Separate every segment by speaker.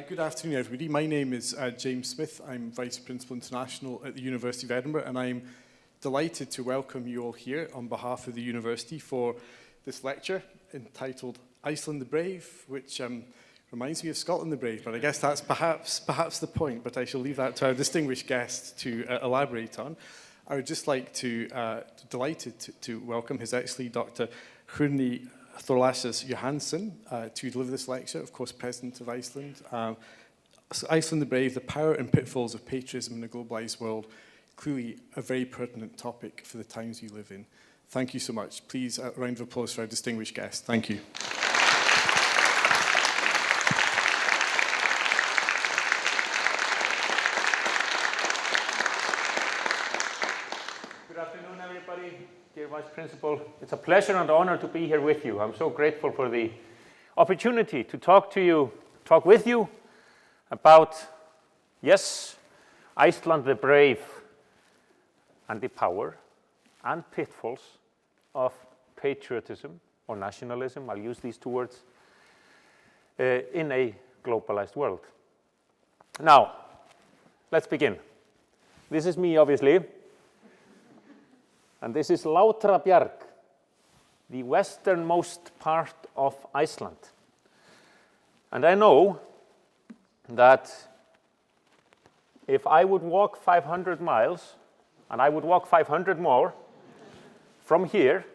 Speaker 1: Good afternoon, everybody. My name is James Smith. I'm Vice Principal International at the University of Edinburgh, and I'm delighted to welcome you all here on behalf of the university for this lecture entitled Iceland the Brave, which reminds me of Scotland the Brave, but I guess that's perhaps the point, but I shall leave that to our distinguished guest to elaborate on. I would just like to, delighted to welcome His Excellency Dr. Guðni Jóhannesson to deliver this lecture, of course, President of Iceland. Iceland the Brave, the power and pitfalls of patriotism in a globalized world, clearly a very pertinent topic for the times we live in. Thank you so much. Please, a round of applause for our distinguished guest. Thank you.
Speaker 2: Dear Vice Principal, it's a pleasure and honor to be here with you. I'm so grateful for the opportunity to talk with you about, yes, Iceland the Brave and the power and pitfalls of patriotism or nationalism, I'll use these two words, in a globalized world. Now, let's begin. This is me, obviously. And this is Látrabjarg, the westernmost part of Iceland. And I know that if I would walk 500 miles, and I would walk 500 more from here,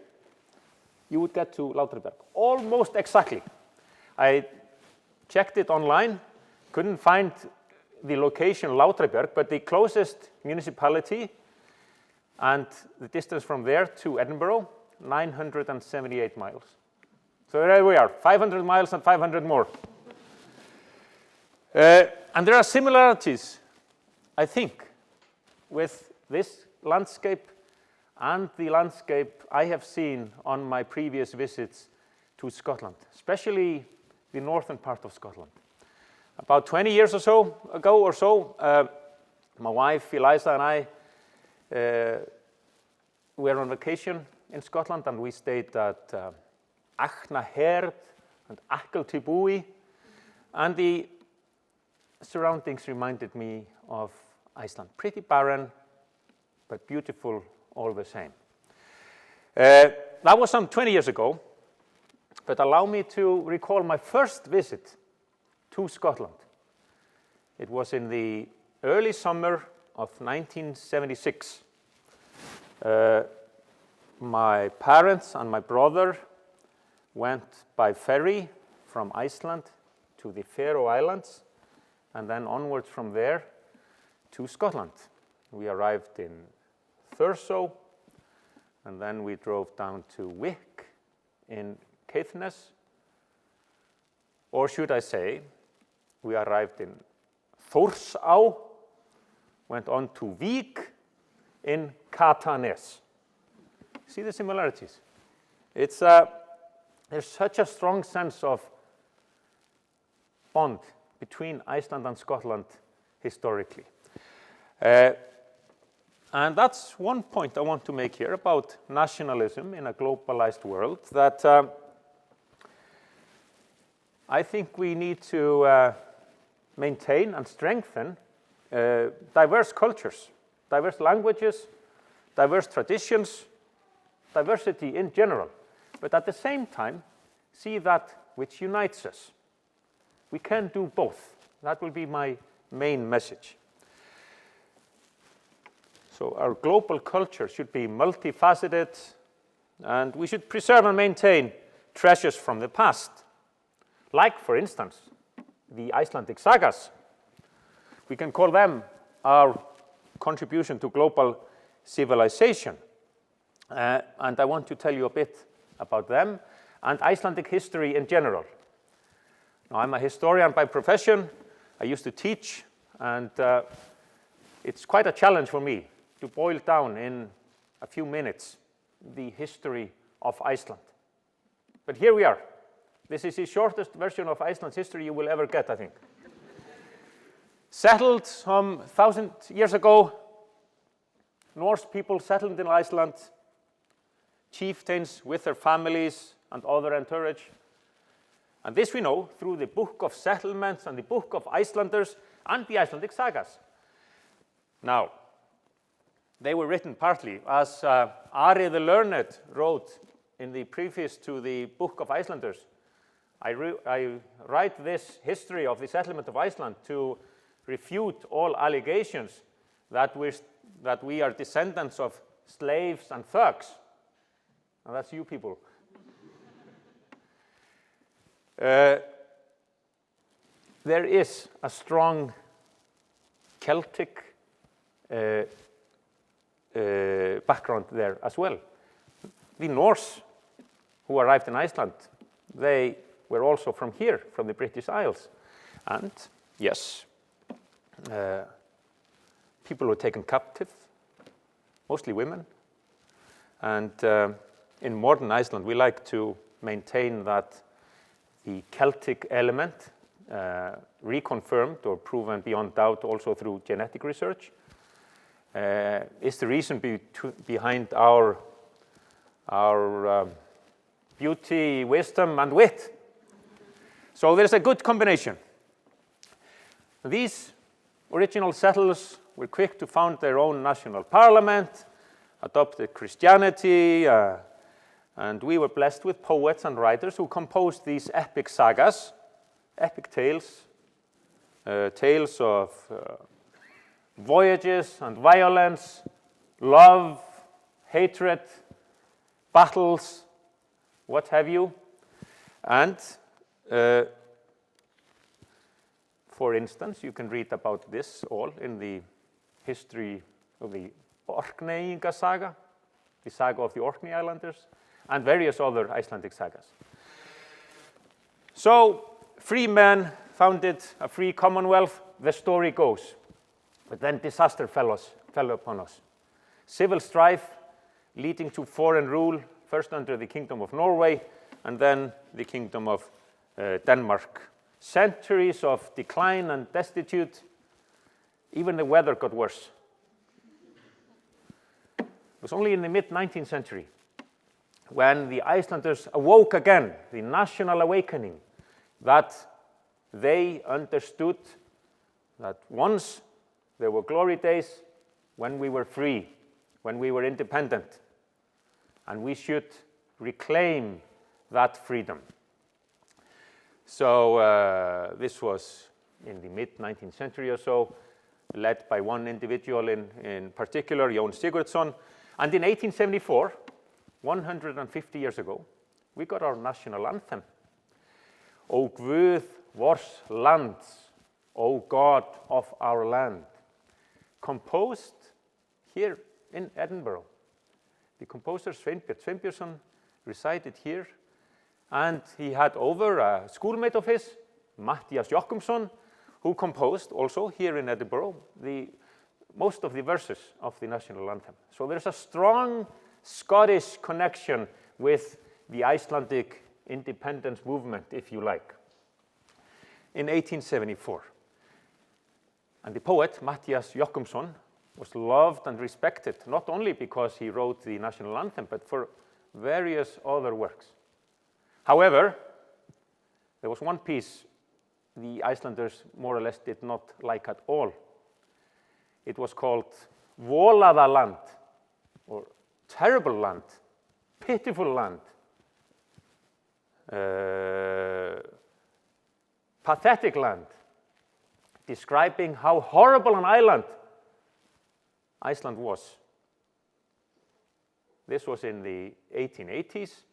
Speaker 2: you would get to Látrabjarg, almost exactly. I checked it online, couldn't find the location Látrabjarg, but the closest municipality and the distance from there to Edinburgh, 978 miles. So there we are, 500 miles and 500 more. And there are similarities, I think, with this landscape and the landscape I have seen on my previous visits to Scotland, especially the northern part of Scotland. About 20 years ago, my wife Eliza and I we were on vacation in Scotland, and we stayed at Achnaheard and Akeltibúi, and the surroundings reminded me of Iceland. Pretty barren, but beautiful all the same. That was some 20 years ago, but allow me to recall my first visit to Scotland. It was in the early summer of 1976. My parents and my brother went by ferry from Iceland to the Faroe Islands and then onwards from there to Scotland. We arrived in Thurso and then we drove down to Wick in Caithness, or should I say, we arrived in Þórsá, went on to Vík in Katanes. See the similarities? It's there's such a strong sense of bond between Iceland and Scotland historically. And that's one point I want to make here about nationalism in a globalized world, that I think we need to maintain and strengthen diverse cultures, diverse languages, diverse traditions, diversity in general, but at the same time, see that which unites us. We can do both. That will be my main message. So our global culture should be multifaceted, and we should preserve and maintain treasures from the past, like, for instance, the Icelandic sagas. We can call them our contribution to global civilization. And I want to tell you a bit about them and Icelandic history in general. Now, I'm a historian by profession. I used to teach, and it's quite a challenge for me to boil down in a few minutes the history of Iceland. But here we are. This is the shortest version of Iceland's history you will ever get, I think. Settled some 1,000 years ago, Norse people settled in Iceland, chieftains with their families and other entourage, And this we know through the Book of Settlements and the Book of Icelanders and the Icelandic sagas. Now, they were written partly, as Ari the Learned wrote in the preface to the Book of Icelanders. I write this history of the settlement of Iceland to refute all allegations that we are descendants of slaves and thugs. And that's you people. There is a strong Celtic background there as well. The Norse who arrived in Iceland, they were also from here, from the British Isles. And yes, people were taken captive, mostly women. And in modern Iceland, we like to maintain that the Celtic element, reconfirmed or proven beyond doubt also through genetic research, is the reason behind our beauty, wisdom, and wit. So there's a good combination. These original settlers were quick to found their own national parliament, adopted Christianity, and we were blessed with poets and writers who composed these epic sagas, epic tales, tales of voyages and violence, love, hatred, battles, what have you. And for instance, you can read about this all in the history of the Orkneyinga saga, the saga of the Orkney Islanders, and various other Icelandic sagas. So, free men founded a free commonwealth, the story goes. But then disaster fell upon us. Civil strife leading to foreign rule, first under the Kingdom of Norway, and then the Kingdom of Denmark. Centuries of decline and destitute. Even the weather got worse. It was only in the mid-19th century when the Icelanders awoke again, the national awakening, that they understood that once there were glory days when we were free, when we were independent, and we should reclaim that freedom. So this was in the mid-19th century or so, led by one individual in particular, Jón Sigurdsson. And in 1874, 150 years ago, we got our national anthem. O Guð vors lands, O God of our land, composed here in Edinburgh. The composer Sveinbjörn Sveinbjörnsson resided here, and he had over a schoolmate of his, Matthías Jochumsson, who composed also here in Edinburgh most of the verses of the national anthem. So there's a strong Scottish connection with the Icelandic independence movement, if you like, in 1874. And the poet, Matthías Jochumsson, was loved and respected, not only because he wrote the national anthem, but for various other works. However, there was one piece the Icelanders more or less did not like at all. It was called Volaða land, or terrible land, pitiful land, pathetic land, describing how horrible an island Iceland was. This was in the 1880s,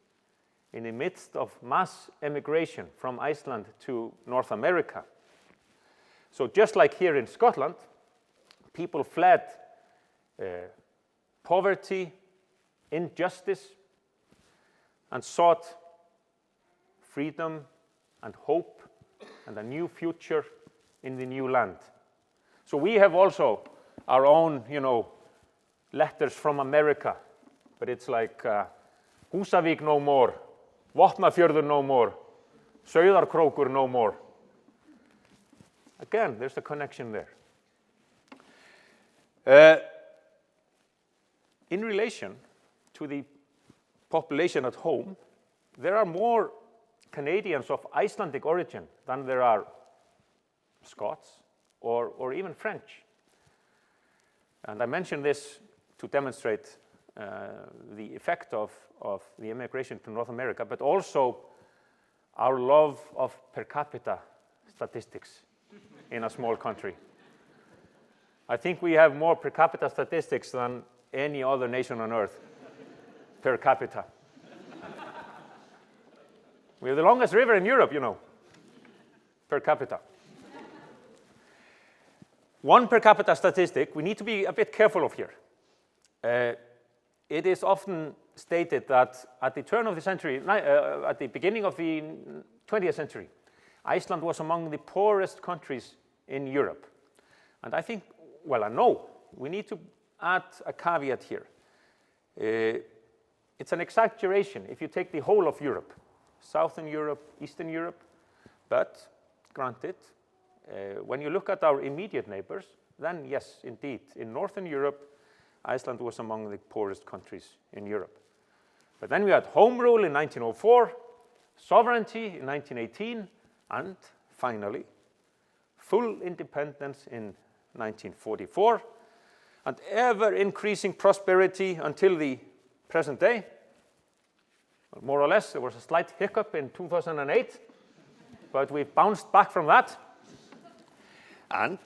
Speaker 2: in the midst of mass emigration from Iceland to North America. So just like here in Scotland, people fled poverty, injustice, and sought freedom and hope and a new future in the new land. So we have also our own, letters from America, but it's like Húsavík no more, Vopnafjörður no more, Sauðárkrókur no more. Again, there's a connection there. In relation to the population at home, there are more Canadians of Icelandic origin than there are Scots or even French. And I mention this to demonstrate the effect of the immigration to North America, but also our love of per capita statistics in a small country. I think we have more per capita statistics than any other nation on earth, per capita. We have the longest river in Europe, you know, per capita. One per capita statistic we need to be a bit careful of here. It is often stated that at the turn of the century, at the beginning of the 20th century, Iceland was among the poorest countries in Europe. And I think, well, I know we need to add a caveat here. It's an exaggeration if you take the whole of Europe, Southern Europe, Eastern Europe, but granted, when you look at our immediate neighbors, then yes, indeed, in Northern Europe, Iceland was among the poorest countries in Europe. But then we had Home Rule in 1904, sovereignty in 1918, and finally, full independence in 1944, and ever-increasing prosperity until the present day. Well, more or less, there was a slight hiccup in 2008, but we've bounced back from that. And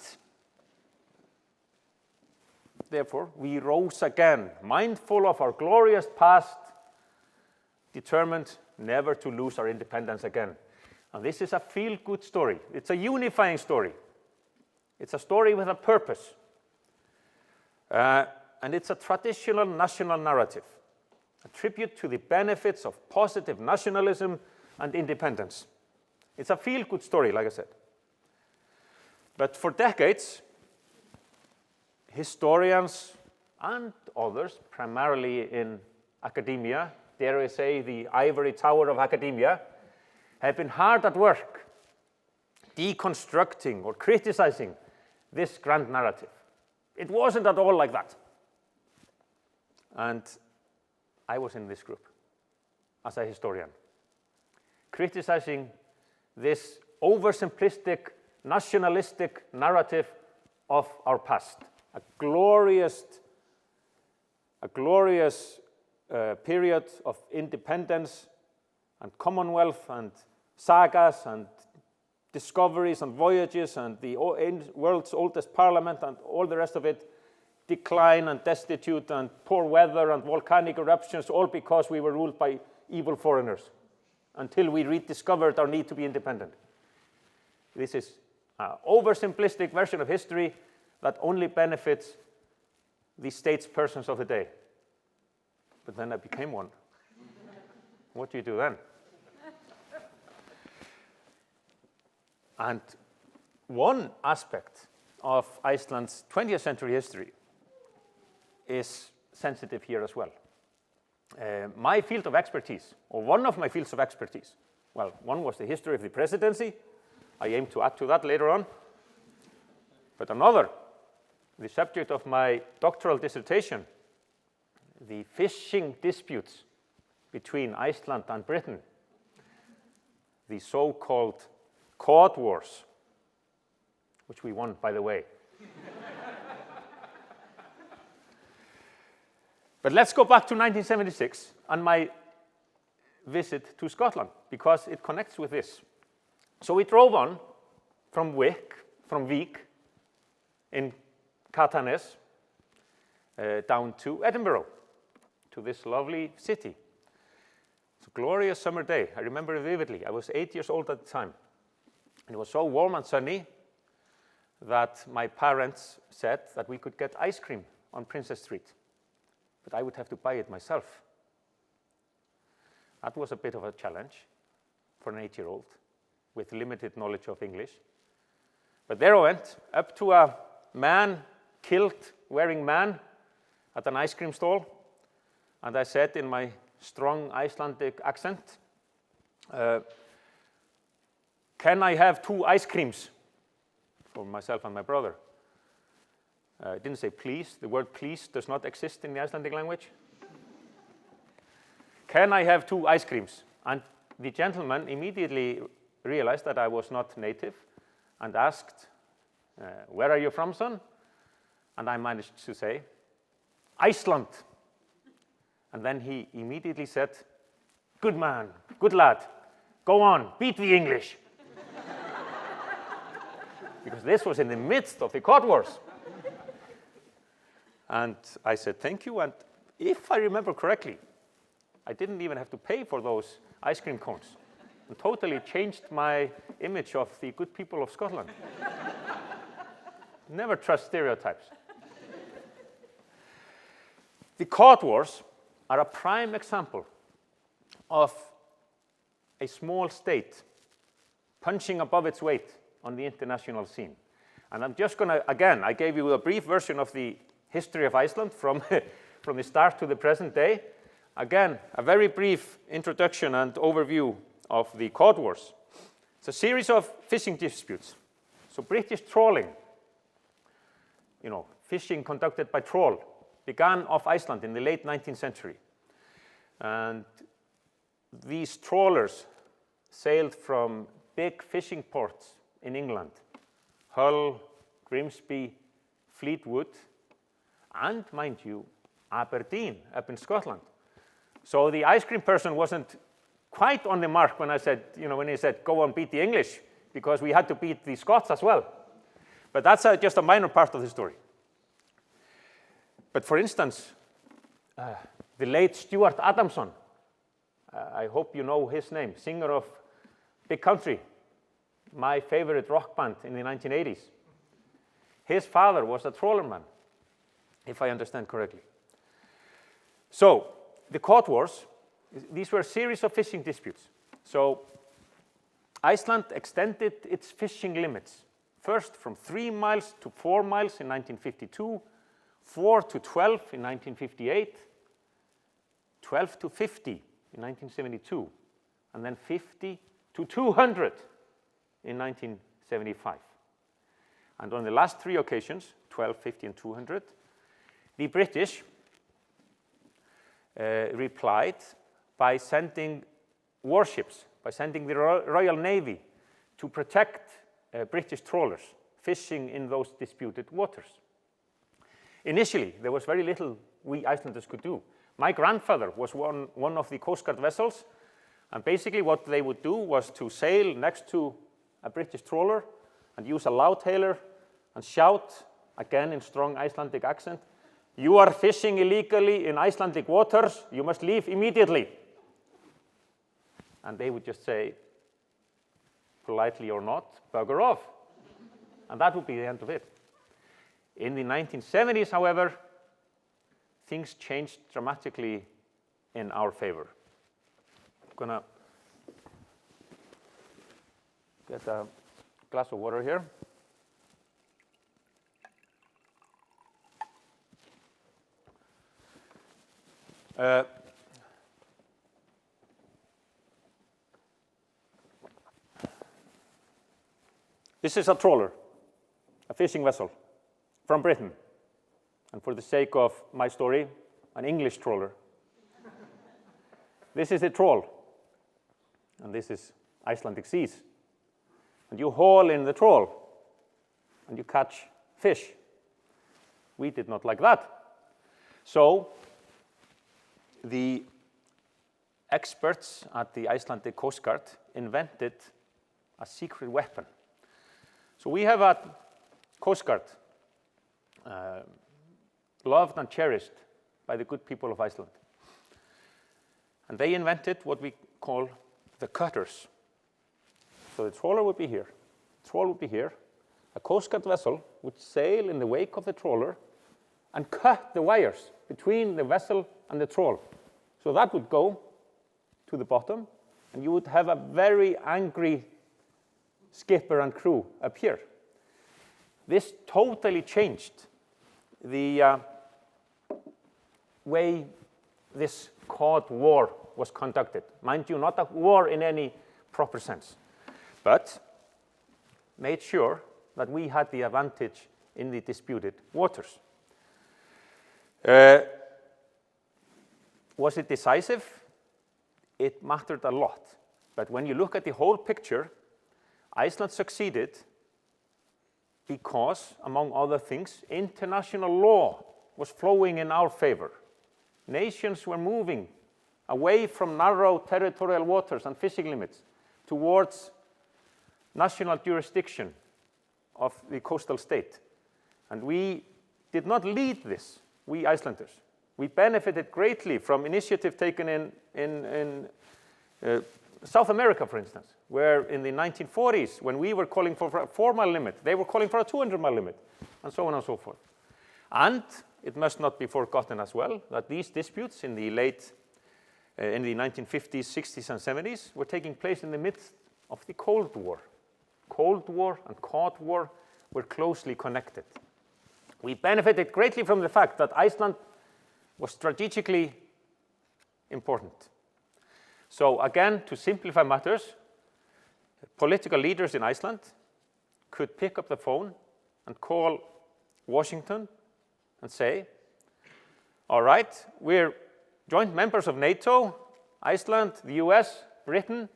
Speaker 2: therefore, we rose again, mindful of our glorious past, determined never to lose our independence again. And this is a feel-good story. It's a unifying story. It's a story with a purpose. And it's a traditional national narrative, a tribute to the benefits of positive nationalism and independence. It's a feel-good story, like I said. But for decades, historians and others, primarily in academia, dare I say the ivory tower of academia, have been hard at work deconstructing or criticizing this grand narrative. It wasn't at all like that. And I was in this group as a historian, criticizing this oversimplistic, nationalistic narrative of our past, a glorious period of independence and commonwealth and sagas and discoveries and voyages and the world's oldest parliament and all the rest of it, decline and destitute and poor weather and volcanic eruptions, all because we were ruled by evil foreigners until we rediscovered our need to be independent. This is an oversimplistic version of history that only benefits the statespersons of the day. But then I became one. What do you do then? And one aspect of Iceland's 20th century history is sensitive here as well. My field of expertise, or one of my fields of expertise, well, one was the history of the presidency. I aim to add to that later on. But another, the subject of my doctoral dissertation, the fishing disputes between Iceland and Britain, the so-called Cod Wars, which we won, by the way. But let's go back to 1976 and my visit to Scotland, because it connects with this. So we drove on from Vík in Catanes down to Edinburgh, to this lovely city. It's a glorious summer day. I remember it vividly. I was 8 years old at the time. And it was so warm and sunny that my parents said that we could get ice cream on Princess Street, but I would have to buy it myself. That was a bit of a challenge for an 8-year-old with limited knowledge of English. But there I went, up to a kilt-wearing man at an ice cream stall, and I said in my strong Icelandic accent, can I have 2 ice creams for myself and my brother? I didn't say please. The word please does not exist in the Icelandic language. Can I have 2 ice creams? And the gentleman immediately realized that I was not native and asked, where are you from, son? And I managed to say, Iceland. And then he immediately said, good man, good lad, go on, beat the English. Because this was in the midst of the Cod Wars. And I said, thank you. And if I remember correctly, I didn't even have to pay for those ice cream cones. And totally changed my image of the good people of Scotland. Never trust stereotypes. The Cod Wars are a prime example of a small state punching above its weight on the international scene. And I'm just going to, again, I gave you a brief version of the history of Iceland from the start to the present day. Again, a very brief introduction and overview of the Cod Wars. It's a series of fishing disputes. So British trawling, fishing conducted by trawl, began off Iceland in the late 19th century. And these trawlers sailed from big fishing ports in England, Hull, Grimsby, Fleetwood, and, mind you, Aberdeen up in Scotland. So the ice cream person wasn't quite on the mark when I said, when he said, go on, beat the English, because we had to beat the Scots as well. But that's just a minor part of the story. But for instance, the late Stuart Adamson, I hope you know his name, singer of Big Country, my favorite rock band in the 1980s. His father was a trawlerman, if I understand correctly. So the Cod Wars, these were a series of fishing disputes. So Iceland extended its fishing limits, first from 3 miles to 4 miles in 1952, 4 to 12 in 1958, 12 to 50 in 1972, and then 50 to 200 in 1975. And on the last 3 occasions, 12, 50, and 200, the British replied by sending warships, by sending the Royal Navy to protect British trawlers fishing in those disputed waters. Initially, there was very little we Icelanders could do. My grandfather was one of the Coast Guard vessels, and basically what they would do was to sail next to a British trawler and use a loudhailer and shout, again in strong Icelandic accent, "You are fishing illegally in Icelandic waters, you must leave immediately." And they would just say, politely or not, "Bugger off." And that would be the end of it. In the 1970s, however, things changed dramatically in our favor. I'm going to get a glass of water here. This is a trawler, a fishing vessel from Britain, and for the sake of my story, an English trawler. This is a trawl, and this is Icelandic seas. And you haul in the trawl, and you catch fish. We did not like that. So the experts at the Icelandic Coast Guard invented a secret weapon. So we have a Coast Guard, loved and cherished by the good people of Iceland. And they invented what we call the cutters. So the trawler would be here, the trawl would be here, a Coast Guard vessel would sail in the wake of the trawler and cut the wires between the vessel and the trawl. So that would go to the bottom, and you would have a very angry skipper and crew up here. This totally changed the way this Cod War was conducted. Mind you, not a war in any proper sense, but made sure that we had the advantage in the disputed waters. Was it decisive? It mattered a lot. But when you look at the whole picture, Iceland succeeded because, among other things, international law was flowing in our favor. Nations were moving away from narrow territorial waters and fishing limits towards national jurisdiction of the coastal state. And we did not lead this, we Icelanders. We benefited greatly from initiative taken in South America, for instance, where in the 1940s, when we were calling for a 4-mile limit, they were calling for a 200-mile limit, and so on and so forth. And it must not be forgotten as well that these disputes in the 1950s, 60s, and 70s were taking place in the midst of the Cold War. Cold War and Cod War were closely connected. We benefited greatly from the fact that Iceland was strategically important. So again, to simplify matters, political leaders in Iceland could pick up the phone and call Washington and say, all right, we're joint members of NATO, Iceland, the US, Britain.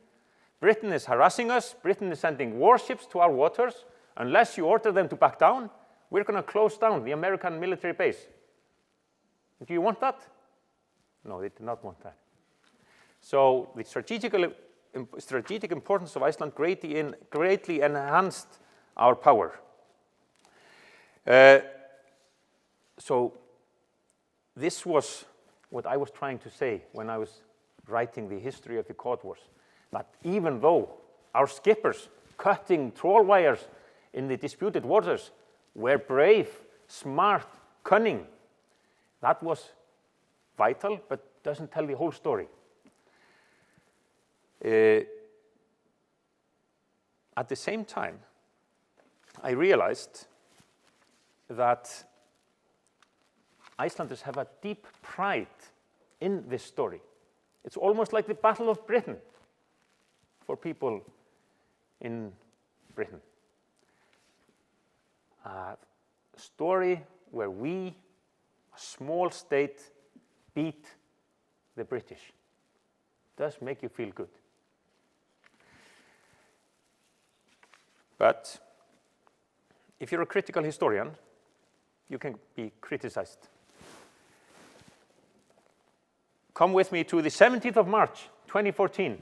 Speaker 2: Britain is harassing us. Britain is sending warships to our waters. Unless you order them to back down, we're going to close down the American military base. Do you want that? No, they did not want that. So the strategic importance of Iceland greatly enhanced our power. So this was what I was trying to say when I was writing the history of the Cod Wars. That even though our skippers cutting trawl wires in the disputed waters were brave, smart, cunning, that was vital, but doesn't tell the whole story. At the same time, I realized that Icelanders have a deep pride in this story. It's almost like the Battle of Britain for people in Britain. A story where we, a small state, beat the British. Does make you feel good. But if you're a critical historian, you can be criticized. Come with me to the 17th of March, 2014.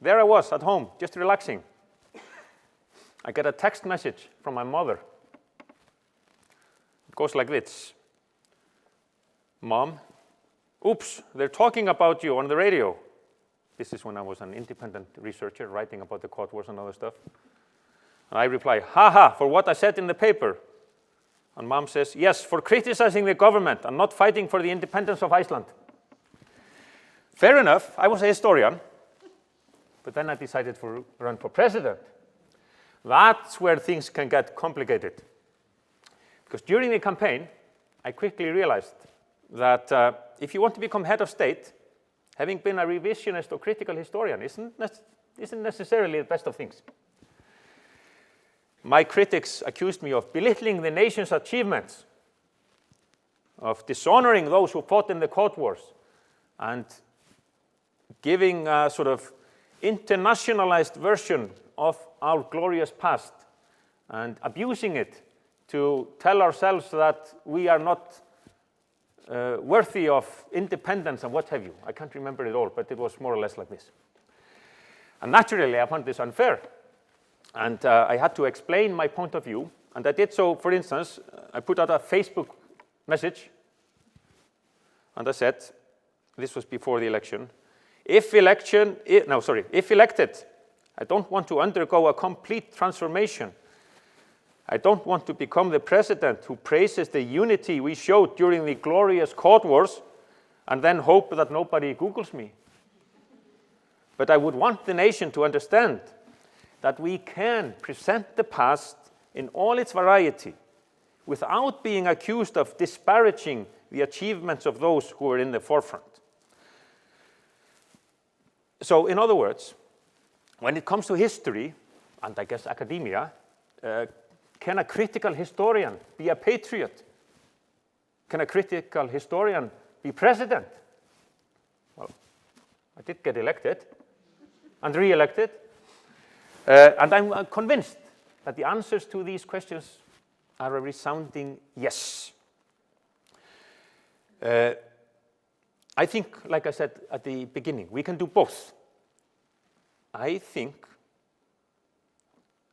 Speaker 2: There I was at home, just relaxing. I get a text message from my mother. It goes like this. Mom, oops, they're talking about you on the radio. This is when I was an independent researcher writing about the Cod Wars and other stuff. And I reply, haha, for what I said in the paper. And Mom says, yes, for criticizing the government and not fighting for the independence of Iceland. Fair enough, I was a historian, but then I decided to run for president. That's where things can get complicated. Because during the campaign, I quickly realized that if you want to become head of state, having been a revisionist or critical historian isn't necessarily the best of things. My critics accused me of belittling the nation's achievements, of dishonoring those who fought in the Cod Wars, and giving a sort of internationalized version of our glorious past, and abusing it to tell ourselves that we are not worthy of independence and what have you. I can't remember it all, but it was more or less like this. And naturally, I found this unfair. And I had to explain my point of view. And I did so, for instance, I put out a Facebook message. And I said, this was before the election, if elected, I don't want to undergo a complete transformation. I don't want to become the president who praises the unity we showed during the glorious Cod Wars and then hope that nobody Googles me. But I would want the nation to understand that we can present the past in all its variety without being accused of disparaging the achievements of those who are in the forefront. So, in other words, when it comes to history, and I guess academia, can a critical historian be a patriot? Can a critical historian be president? Well, I did get elected. and re-elected. And I'm convinced that the answers to these questions are a resounding yes. I think, like I said at the beginning, we can do both. I think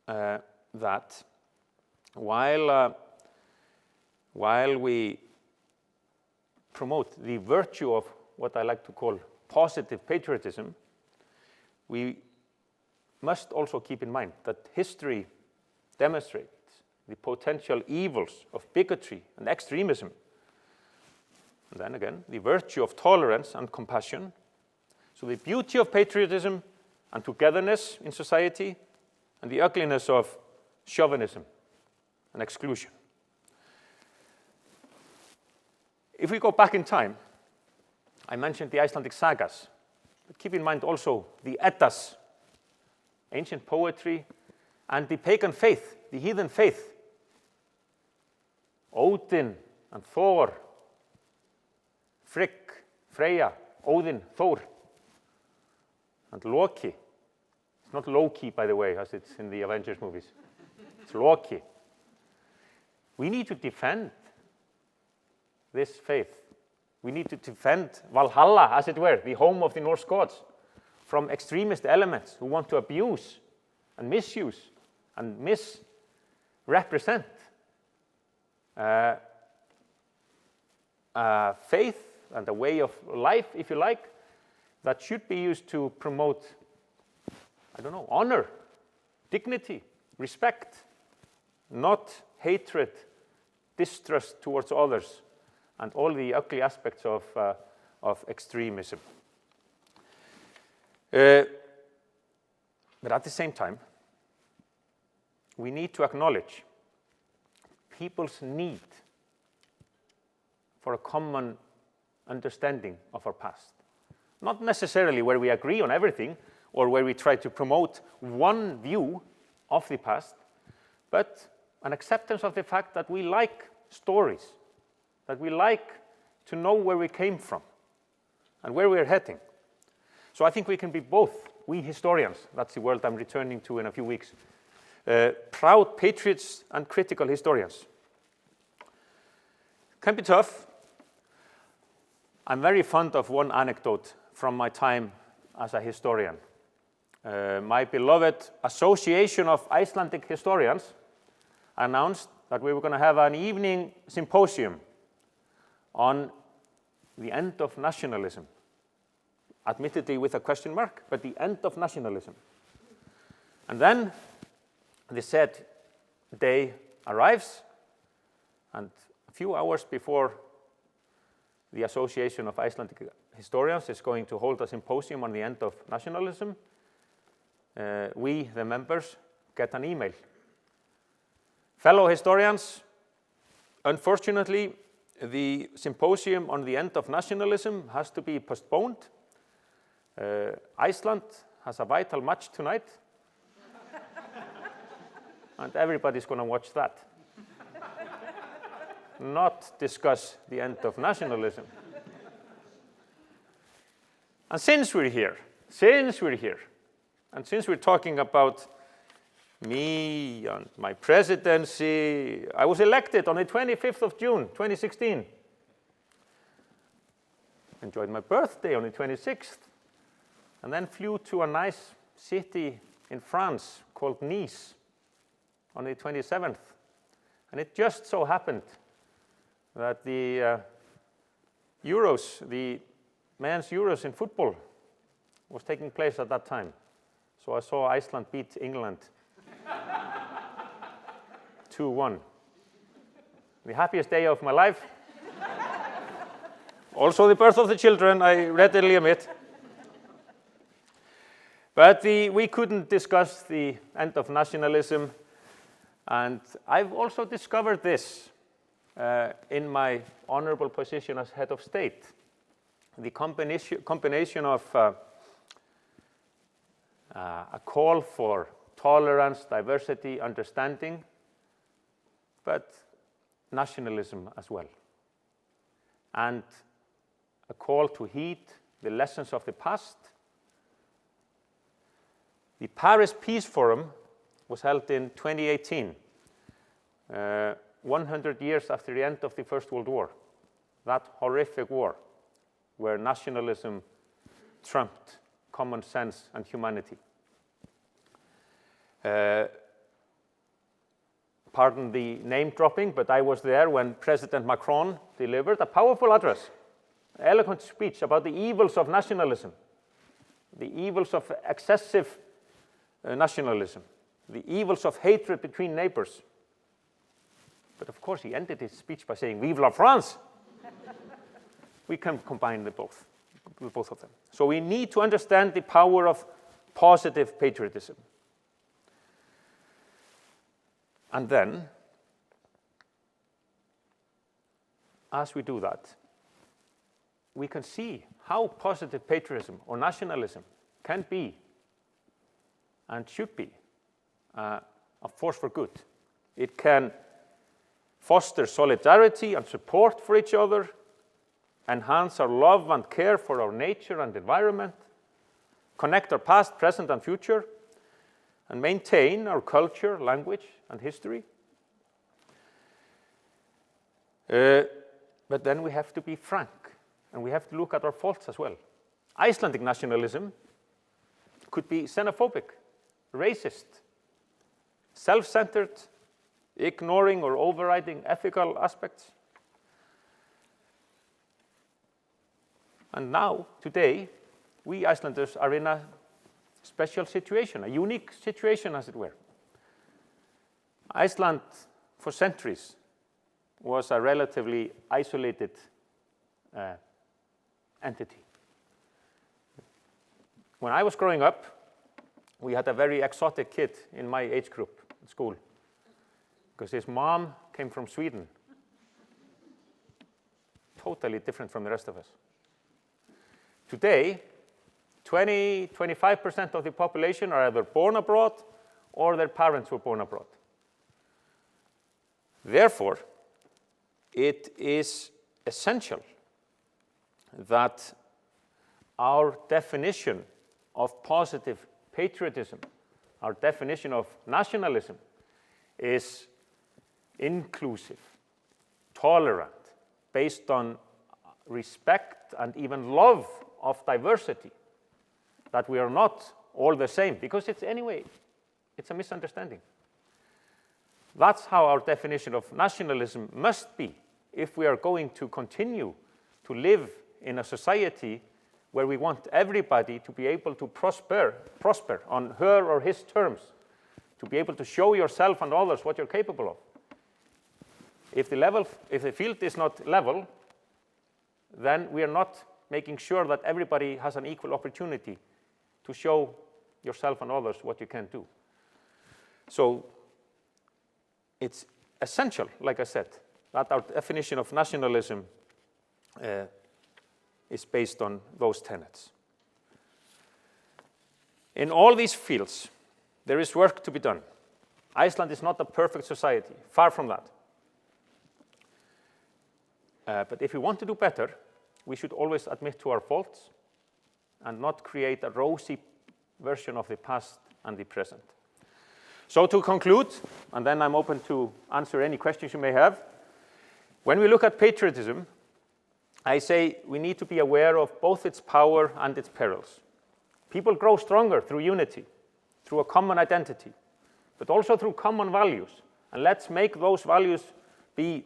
Speaker 2: that while we promote the virtue of what I like to call positive patriotism, we must also keep in mind that history demonstrates the potential evils of bigotry and extremism. And then again, the virtue of tolerance and compassion. So the beauty of patriotism and togetherness in society, and the ugliness of chauvinism and exclusion. If we go back in time, I mentioned the Icelandic sagas, but keep in mind also the Eddas, ancient poetry, and the pagan faith, the heathen faith. Odin and Thor, Frigg, Freyja, Odin, Thor, and Loki. It's not Loki, by the way, as it's in the Avengers movies. It's Loki. We need to defend this faith. We need to defend Valhalla, as it were, the home of the Norse gods, from extremist elements who want to abuse and misuse and misrepresent faith and a way of life, if you like, that should be used to promote, I don't know, honor, dignity, respect, not hatred, distrust towards others, and all the ugly aspects of extremism. But at the same time, we need to acknowledge people's need for a common understanding of our past. Not necessarily where we agree on everything or where we try to promote one view of the past, but an acceptance of the fact that we like stories, that we like to know where we came from and where we're heading. So I think we can be both, we historians, that's the world I'm returning to in a few weeks, proud patriots and critical historians. Can be tough. I'm very fond of one anecdote from my time as a historian. My beloved Association of Icelandic Historians announced that we were going to have an evening symposium on the end of nationalism. Admittedly with a question mark, but the end of nationalism. And then the said day arrives, and a few hours before the Association of Icelandic Historians is going to hold a symposium on the end of nationalism, we, the members, get an email. Fellow historians, unfortunately, the symposium on the end of nationalism has to be postponed. Iceland has a vital match tonight, and everybody's going to watch that. Not discuss the end of nationalism. And since we're here, and since we're talking about me and my presidency, I was elected on the 25th of June, 2016. Enjoyed my birthday on the 26th, and then flew to a nice city in France called Nice on the 27th. And it just so happened that the Euros, the men's Euros in football, was taking place at that time. So I saw Iceland beat England 2-1. The happiest day of my life. Also the birth of the children, I readily admit. But we couldn't discuss the end of nationalism. And I've also discovered this in my honorable position as head of state. The combination of a call for tolerance, diversity, understanding, but nationalism as well. And a call to heed the lessons of the past, The Paris Peace Forum was held in 2018, 100 years after the end of the First World War, that horrific war where nationalism trumped common sense and humanity. Pardon the name dropping, but I was there when President Macron delivered a powerful address, an eloquent speech about the evils of nationalism, the evils of excessive nationalism, the evils of hatred between neighbors. But of course, he ended his speech by saying, "Vive la France!" We can combine both of them. So we need to understand the power of positive patriotism. And then, as we do that, we can see how positive patriotism or nationalism can be and should be a force for good. It can foster solidarity and support for each other, enhance our love and care for our nature and environment, connect our past, present, and future, and maintain our culture, language, and history. But then we have to be frank, and we have to look at our faults as well. Icelandic nationalism could be xenophobic, racist, self-centered, ignoring or overriding ethical aspects. And now, today, we Icelanders are in a special situation, a unique situation, as it were. Iceland, for centuries, was a relatively isolated entity. When I was growing up, we had a very exotic kid in my age group at school, because his mom came from Sweden. Totally different from the rest of us. Today, 25% of the population are either born abroad or their parents were born abroad. Therefore, it is essential that our definition of positive patriotism, our definition of nationalism, is inclusive, tolerant, based on respect and even love of diversity, that we are not all the same, because it's a misunderstanding. That's how our definition of nationalism must be if we are going to continue to live in a society where we want everybody to be able to prosper on her or his terms, to be able to show yourself and others what you're capable of. If the field is not level, then we are not making sure that everybody has an equal opportunity to show yourself and others what you can do. So it's essential, like I said, that our definition of nationalism is based on those tenets. In all these fields, there is work to be done. Iceland is not a perfect society, far from that. But if we want to do better, we should always admit to our faults and not create a rosy version of the past and the present. So to conclude, and then I'm open to answer any questions you may have, when we look at patriotism, I say we need to be aware of both its power and its perils. People grow stronger through unity, through a common identity, but also through common values. And let's make those values be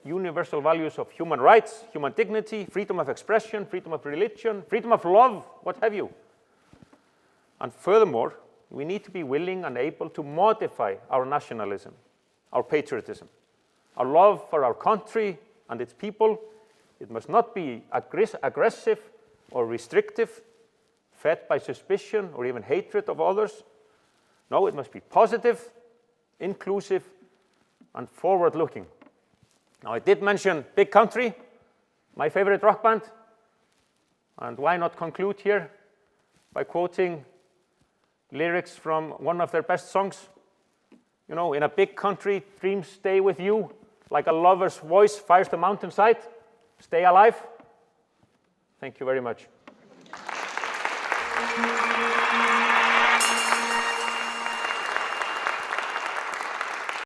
Speaker 2: universal values of human rights, human dignity, freedom of expression, freedom of religion, freedom of love, what have you. And furthermore, we need to be willing and able to modify our nationalism, our patriotism, our love for our country and its people. It must not be aggressive or restrictive, fed by suspicion or even hatred of others. No, it must be positive, inclusive, and forward-looking. Now, I did mention Big Country, my favorite rock band, and why not conclude here by quoting lyrics from one of their best songs. You know, in a big country, dreams stay with you, like a lover's voice fires the mountainside. Stay alive. Thank you very much.